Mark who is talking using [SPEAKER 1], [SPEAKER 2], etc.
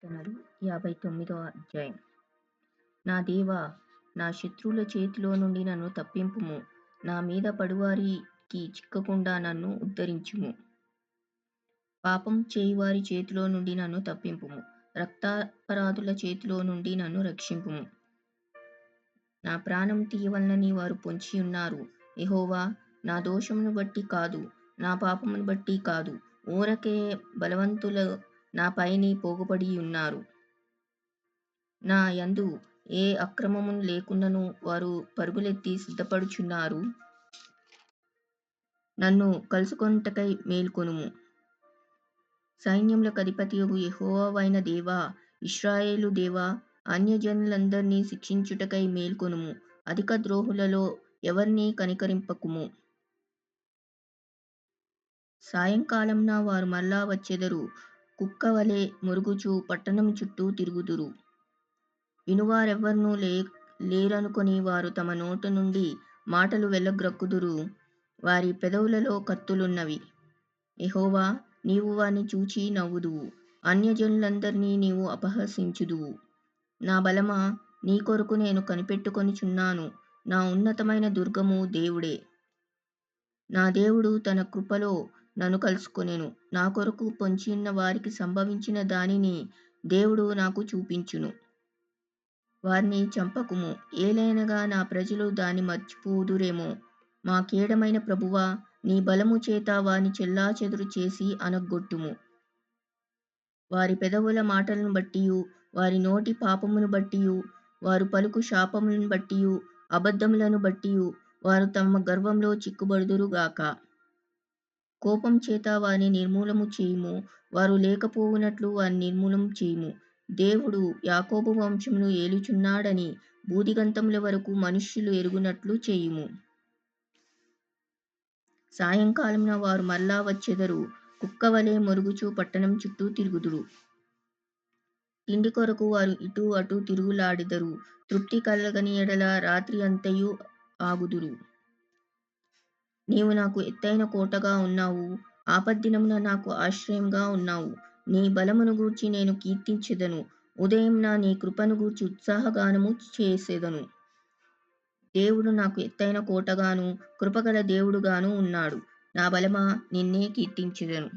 [SPEAKER 1] కీర్తనలు 59వ అధ్యాయం. నా దేవా, నా శత్రువుల చేతిలో నుండి నన్ను తప్పింపుము. నా మీద పడువారికి చిక్కకుండా నన్ను ఉద్ధరించుము. పాపం చేయువారి చేతిలో నుండి నన్ను తప్పింపుము. రక్తాపరాధుల చేతిలో నుండి నన్ను రక్షింపుము. నా ప్రాణం తీయవలనని వారు పొంచి ఉన్నారు. యెహోవా, నా దోషమును బట్టి కాదు, నా పాపమును బట్టి కాదు, ఊరకే బలవంతులు నా పైని పోగుపడి ఉన్నారు. నా యందు ఏ అక్రమమును లేకున్నను వారు పరుగులెత్తి సిద్ధపడుచున్నారు. నన్ను కలుసుకొనుటకై మేల్కొనుము. సైన్యములకు అధిపతియగు యెహోవావైన దేవా, ఇశ్రాయేలు దేవా, అన్యజనులందరినీ శిక్షించుటకై మేల్కొనుము. అధిక ద్రోహులలో ఎవరినీ కనికరింపకుము. సాయంకాలమున వారు మరలా వచ్చెదరు. కుక్కవలె మొరుగుచు పట్టణము చుట్టూ తిరుగుదురు. వినువారెవ్వరునూ లేరనుకొని వారు తమ నోట నుండి మాటలు వెళ్ళగ్రక్కుదురు. వారి పెదవులలో కత్తులున్నవి. యెహోవా, నీవు వారిని చూచి నవ్వుదువు. అన్యజనులందరినీ నీవు అపహసించుదువు. నా బలమా, నీ కొరకు నేను కనిపెట్టుకొనుచున్నాను. నా ఉన్నతమైన దుర్గము దేవుడే. నా దేవుడు తన కృపలో నన్ను కలుసుకొనెను. నా కొరకు పొంచియున్న వారికి సంభవించిన దానిని దేవుడు నాకు చూపించును. వారిని చంపకుము, ఏలయనగా నా ప్రజలు దాన్ని మర్చిపోదురేమో. మా కేడమైన ప్రభువా, నీ బలము చేత వారిని చెల్లాచెదురు చేసి అనగొట్టుము. వారి పెదవుల మాటలను బట్టియు, వారి నోటి పాపమును బట్టియు, వారు పలుకు శాపములను బట్టియు, అబద్ధములను బట్టియు వారు తమ గర్వంలో చిక్కుబడుదురుగాక. కోపం చేత వారిని నిర్మూలము చేయుము. వారు లేకపోవునట్లు వారిని నిర్మూలము చేయుము. దేవుడు యాకోబు వంశమును ఏలుచున్నాడని భూదిగంతముల వరకు మనుష్యులు ఎరుగునట్లు చేయుము. సాయంకాలమున వారు మరలా వచ్చెదరు. కుక్కవలె మొరుగుచు పట్టణం చుట్టూ తిరుగుదురు. తిండి కొరకు వారు ఇటు అటు తిరుగులాడెదరు. తృప్తి కలగని ఎడల రాత్రి అంతయు ఆగుదురు. నీవు నాకు ఎత్తైన కోటగా ఉన్నావు. ఆపద్దినమున నాకు ఆశ్రయముగా ఉన్నావు. నీ బలమును గూర్చి నేను కీర్తించెదను. ఉదయమున నీ కృపను గూర్చి ఉత్సాహగానము చేసెదను. దేవుడు నాకు ఎత్తైన కోటగాను, కృపగల దేవుడుగాను ఉన్నాడు. నా బలమా, నిన్నే కీర్తించెదను.